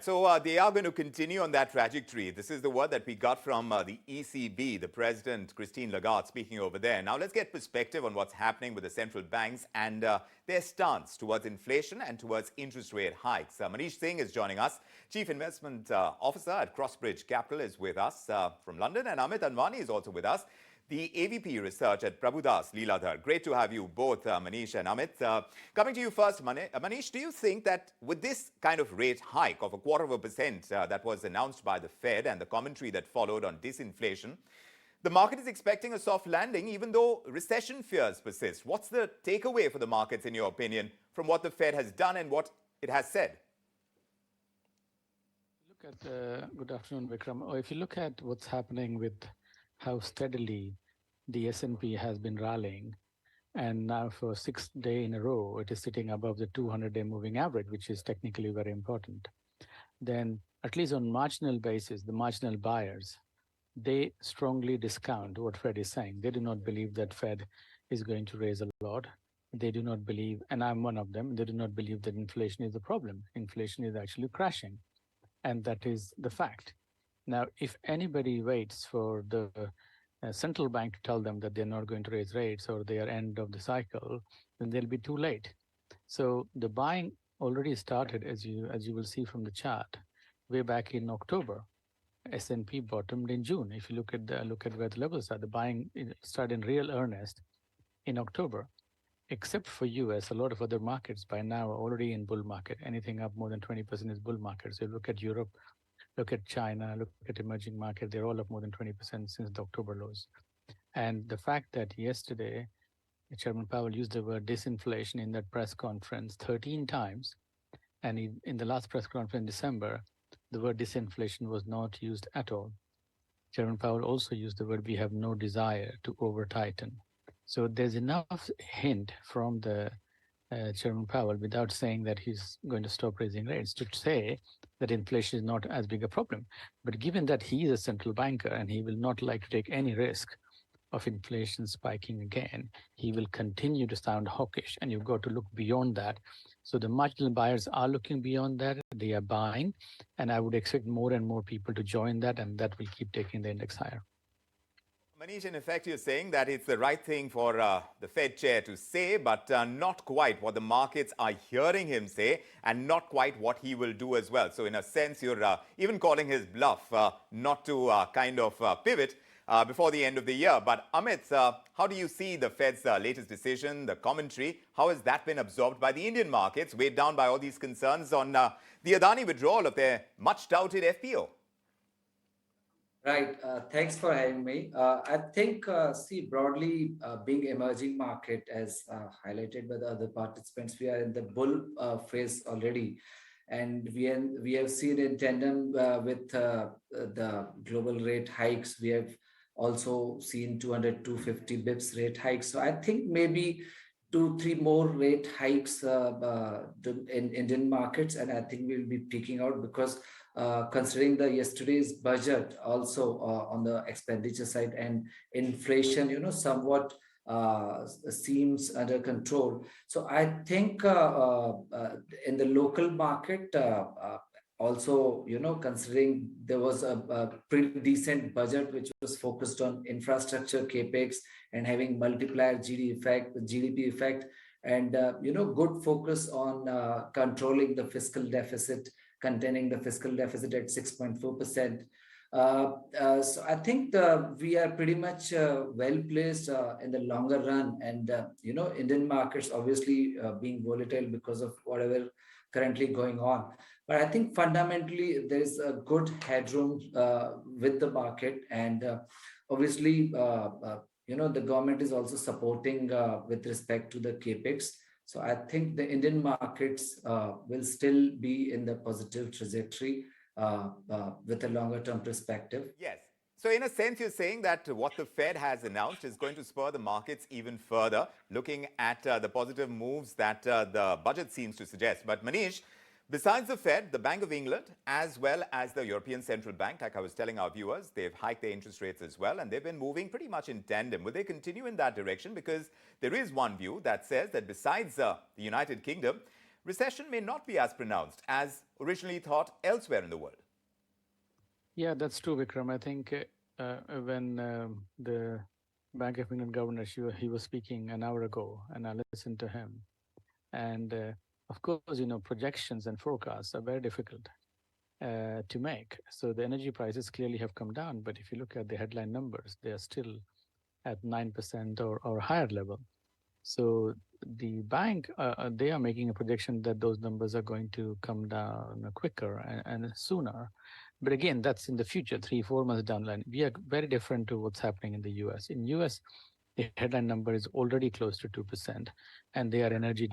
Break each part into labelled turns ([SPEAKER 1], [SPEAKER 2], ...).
[SPEAKER 1] So they are going to continue on that trajectory. This is the word that we got from the ECB, the President, Christine Lagarde, speaking over there. Now let's get perspective on what's happening with the central banks and their stance towards inflation and towards interest rate hikes. Manish Singh is joining us. Chief Investment Officer at Crossbridge Capital is with us from London. And Amit Anwani is also with us, the AVP Research at Prabhudas, Liladher. Great to have you both, Manisha and Amit. Coming to you first, Manish, do you think that with this kind of rate hike of 0.25% that was announced by the Fed and the commentary that followed on disinflation, the market is expecting a soft landing even though recession fears persist? What's the takeaway for the markets, in your opinion, from what the Fed has done and what it has said?
[SPEAKER 2] Good afternoon, Vikram. If you look at what's happening with how steadily the S&P has been rallying, and now for 6th day in a row, it is sitting above the 200-day moving average, which is technically very important. Then, at least on marginal basis, the marginal buyers, they strongly discount what Fed is saying. They do not believe that Fed is going to raise a lot. They do not believe, and I'm one of them, they do not believe that inflation is the problem. Inflation is actually crashing, and that is the fact. Now, if anybody waits for the central bank to tell them that they're not going to raise rates or they are end of the cycle, then they'll be too late. So the buying already started, as you will see from the chart, way back in October. S&P bottomed in June. If you look at where the levels are, the buying started in real earnest in October. Except for US, a lot of other markets by now are already in bull market. Anything up more than 20% is bull market. So look at Europe, look at China, look at emerging markets, they're all up more than 20% since the October lows. And the fact that yesterday, Chairman Powell used the word disinflation in that press conference 13 times, and in the last press conference in December, the word disinflation was not used at all. Chairman Powell also used the word, we have no desire to over-tighten. So there's enough hint from the Chairman Powell, without saying that he's going to stop raising rates, to say that inflation is not as big a problem. But given that he is a central banker and he will not like to take any risk of inflation spiking again, he will continue to sound hawkish, and you've got to look beyond that. So the marginal buyers are looking beyond that, they are buying, and I would expect more and more people to join that, and that will keep taking the index higher.
[SPEAKER 1] Manish, in effect, you're saying that it's the right thing for the Fed chair to say, but not quite what the markets are hearing him say, and not quite what he will do as well. So in a sense, you're even calling his bluff not to kind of pivot before the end of the year. But Amit, how do you see the Fed's latest decision, the commentary? How has that been absorbed by the Indian markets, weighed down by all these concerns on the Adani withdrawal of their much-touted FPO?
[SPEAKER 3] Right. Thanks for having me. I think, see, broadly, being emerging market, as highlighted by the other participants, we are in the bull phase already. And we have seen in tandem with the global rate hikes, we have also seen 200, 250 bips rate hikes. So I think maybe 2-3 more rate hikes in Indian markets, and I think we'll be peaking out because considering the yesterday's budget also on the expenditure side and inflation, somewhat seems under control. So I think in the local market, also, considering there was a pretty decent budget which was focused on infrastructure capex and having multiplier GDP effect, and good focus on controlling the fiscal deficit, containing the fiscal deficit at 6.4%. So I think we are pretty much well placed in the longer run, and Indian markets obviously being volatile because of whatever currently going on. But I think fundamentally there is a good headroom with the market, and obviously the government is also supporting with respect to the capex. So I think the Indian markets will still be in the positive trajectory with a longer term perspective.
[SPEAKER 1] Yes. So in a sense, you're saying that what the Fed has announced is going to spur the markets even further, looking at the positive moves that the budget seems to suggest. But Manish, besides the Fed, the Bank of England, as well as the European Central Bank, like I was telling our viewers, they've hiked their interest rates as well, and they've been moving pretty much in tandem. Will they continue in that direction? Because there is one view that says that besides the United Kingdom, recession may not be as pronounced as originally thought elsewhere in the world.
[SPEAKER 2] Yeah, that's true, Vikram. I think when the Bank of England governor, he was speaking an hour ago, and I listened to him. And of course, projections and forecasts are very difficult to make. So the energy prices clearly have come down, but if you look at the headline numbers, they are still at 9% or higher level. So the bank, they are making a projection that those numbers are going to come down quicker and sooner. But again, that's in the future, 3-4 months down the line. We are very different to what's happening in the US. In US, the headline number is already close to 2%, and they are energy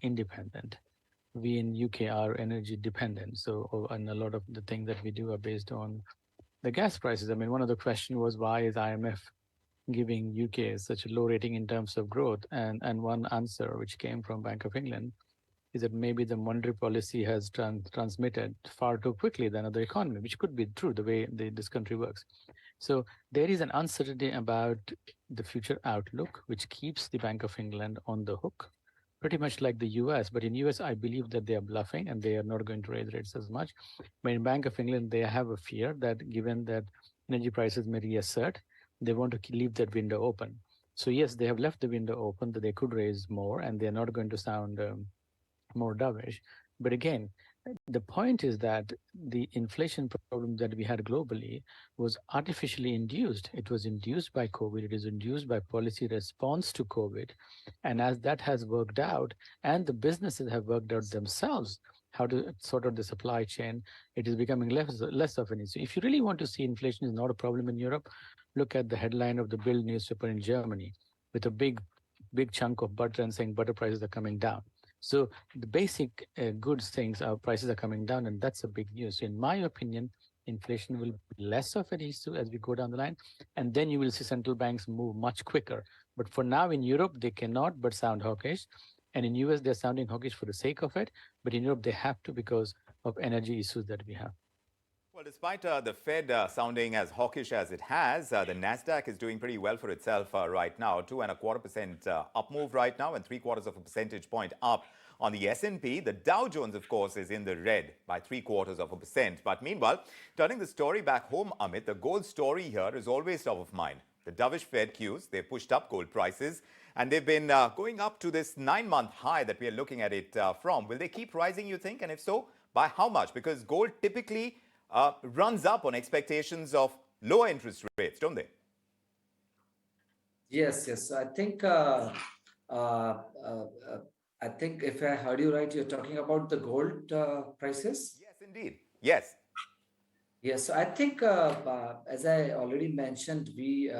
[SPEAKER 2] independent. We in UK are energy dependent. So, and a lot of the things that we do are based on the gas prices. I mean, one of the questions was, why is IMF giving UK such a low rating in terms of growth? And one answer which came from Bank of England is that maybe the monetary policy has transmitted far too quickly than other economy, which could be true the way this country works. So there is an uncertainty about the future outlook, which keeps the Bank of England on the hook, pretty much like the US. But in US, I believe that they are bluffing and they are not going to raise rates as much. But in Bank of England, they have a fear that given that energy prices may reassert, they want to leave that window open. So yes, they have left the window open that they could raise more, and they're not going to sound more dovish. But again, the point is that the inflation problem that we had globally was artificially induced. It was induced by COVID. It is induced by policy response to COVID. And as that has worked out, and the businesses have worked out themselves how to sort out the supply chain, it is becoming less of an issue. If you really want to see inflation is not a problem in Europe, look at the headline of the Bild newspaper in Germany with a big chunk of butter and saying butter prices are coming down. So the basic goods things, our prices are coming down, and that's a big news. So in my opinion, inflation will be less of an issue as we go down the line, and then you will see central banks move much quicker. But for now in Europe, they cannot but sound hawkish. And in US, they're sounding hawkish for the sake of it. But in Europe, they have to because of energy issues that we have.
[SPEAKER 1] Well, despite the Fed sounding as hawkish as it has, the Nasdaq is doing pretty well for itself right now. 2.25% up move right now, and 3/4 of a percentage point up on the S&P. The Dow Jones, of course, is in the red by 3/4%. But meanwhile, turning the story back home, Amit, the gold story here is always top of mind. The dovish Fed cues, they've pushed up gold prices, and they've been going up to this 9-month high that we are looking at it from. Will they keep rising, you think? And if so, by how much? Because gold typically runs up on expectations of lower interest rates, don't they?
[SPEAKER 3] Yes. I think if I heard you right, you're talking about the gold prices.
[SPEAKER 1] Yes, indeed. Yes.
[SPEAKER 3] Yes, so I think as I already mentioned, we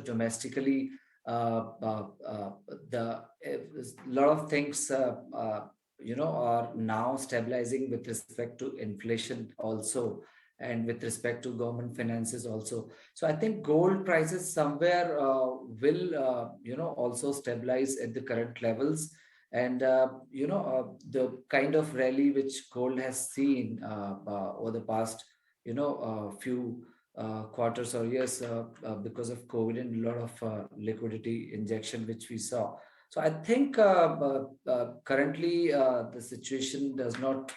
[SPEAKER 3] domestically the a lot of things are now stabilizing with respect to inflation also, and with respect to government finances also. So I think gold prices somewhere will also stabilize at the current levels. And the kind of rally which gold has seen over the past few quarters or years because of COVID and a lot of liquidity injection which we saw. So I think currently the situation does not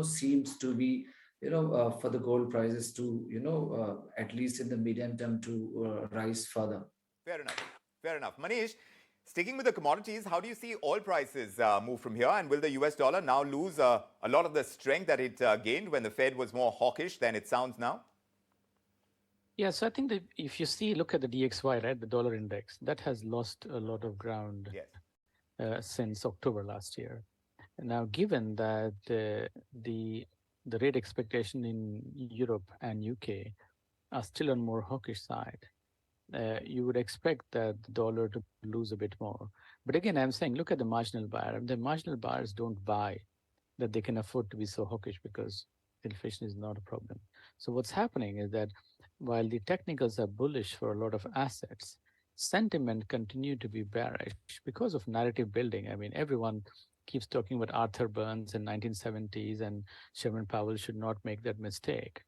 [SPEAKER 3] seems to be for the gold prices to at least in the medium term to rise further.
[SPEAKER 1] Fair enough. Fair enough. Manish, sticking with the commodities, how do you see oil prices move from here? And will the US dollar now lose a lot of the strength that it gained when the Fed was more hawkish than it sounds now?
[SPEAKER 2] Yeah, so I think that if you look at the DXY, right, the dollar index, that has lost a lot of ground since October last year. And now, given that the rate expectation in Europe and UK are still on more hawkish side, you would expect that the dollar to lose a bit more. But again, I'm saying, look at the marginal buyer. The marginal buyers don't buy that they can afford to be so hawkish because inflation is not a problem. So what's happening is that while the technicals are bullish for a lot of assets, sentiment continue to be bearish because of narrative building. I mean, everyone keeps talking about Arthur Burns in 1970s, and Jerome Powell should not make that mistake.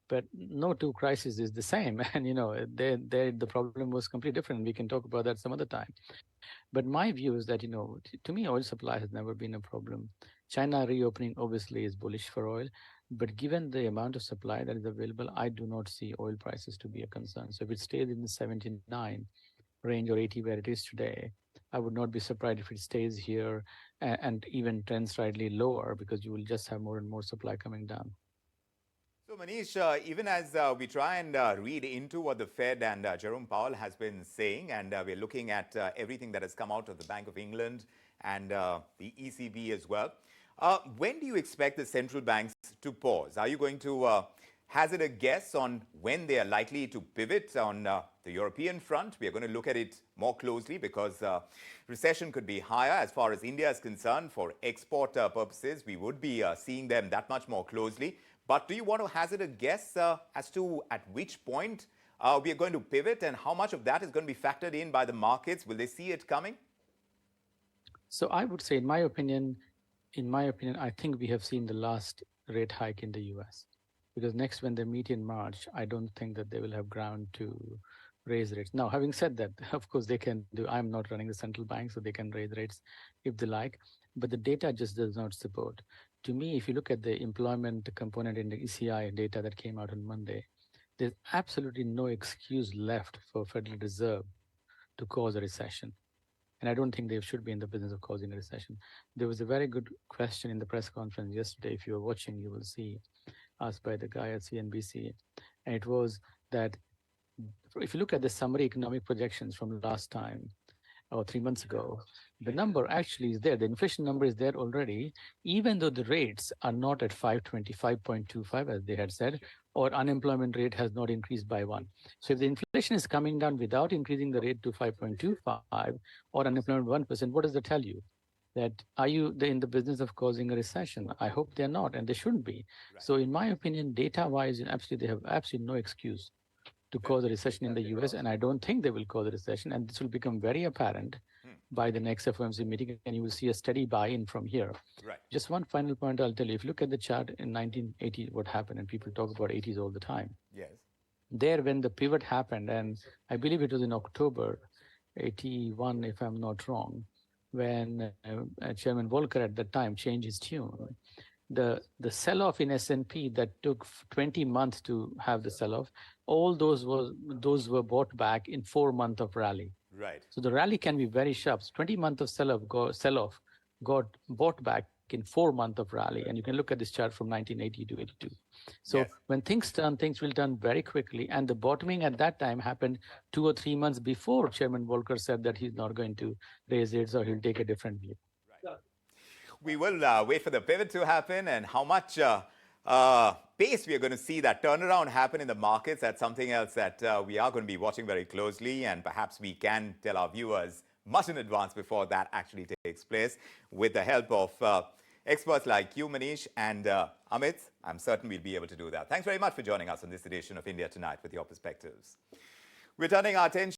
[SPEAKER 2] but no two crises is the same. And the problem was completely different. We can talk about that some other time. But my view is that, to me, oil supply has never been a problem. China reopening obviously is bullish for oil, but given the amount of supply that is available, I do not see oil prices to be a concern. So if it stays in the 79 range or 80 where it is today, I would not be surprised if it stays here and even trends slightly lower, because you will just have more and more supply coming down.
[SPEAKER 1] So, Manish, even as we try and read into what the Fed and Jerome Powell has been saying, and we're looking at everything that has come out of the Bank of England and the ECB as well, when do you expect the central banks to pause? Are you going to hazard a guess on when they are likely to pivot on the European front? We are going to look at it more closely because recession could be higher as far as India is concerned. For export purposes, we would be seeing them that much more closely. But do you want to hazard a guess as to at which point we are going to pivot, and how much of that is going to be factored in by the markets? Will they see it coming?
[SPEAKER 2] So I would say, in my opinion, I think we have seen the last rate hike in the US. Because next, when they meet in March, I don't think that they will have ground to raise rates. Now, having said that, of course, they can do, I'm not running the central bank, so they can raise rates if they like, but the data just does not support. To me, if you look at the employment component in the ECI data that came out on Monday, there's absolutely no excuse left for Federal Reserve to cause a recession. And I don't think they should be in the business of causing a recession. There was a very good question in the press conference yesterday. If you're watching, you will see, asked by the guy at CNBC. And it was that if you look at the summary economic projections from last time, or 3 months ago, the number actually is there. The inflation number is there already, even though the rates are not at 525.25, as they had said, or unemployment rate has not increased by 1. So if the inflation is coming down without increasing the rate to 5.25 or unemployment 1%, what does that tell you? That are you in the business of causing a recession? I hope they're not, and they shouldn't be. Right. So in my opinion, data-wise, they have absolutely no excuse to cause a recession in the US, and I don't think they will cause a recession, and this will become very apparent by the next FOMC meeting, and you will see a steady buy-in from here.
[SPEAKER 1] Right.
[SPEAKER 2] Just one final point I'll tell you. If you look at the chart in 1980, what happened, and people talk about 80s all the time.
[SPEAKER 1] Yes.
[SPEAKER 2] There, when the pivot happened, and I believe it was in October 81, if I'm not wrong, when Chairman Volcker at that time changed his tune. The sell-off in S&P that took 20 months to have the sell-off, all those were bought back in 4 months of rally.
[SPEAKER 1] Right.
[SPEAKER 2] So the rally can be very sharp. 20 months of sell-off got bought back in 4 months of rally, and you can look at this chart from 1980 to 82. So yes, when things turn, things will turn very quickly, and the bottoming at that time happened 2 or 3 months before Chairman Volcker said that he's not going to raise rates or he'll take a different view.
[SPEAKER 1] Right. We will wait for the pivot to happen, and how much pace we are going to see that turnaround happen in the markets. That's something else that we are going to be watching very closely, and perhaps we can tell our viewers much in advance before that actually takes place. With the help of experts like you, Manish, and Awit, I'm certain we'll be able to do that. Thanks very much for joining us on this edition of India Tonight with your perspectives. We're turning our attention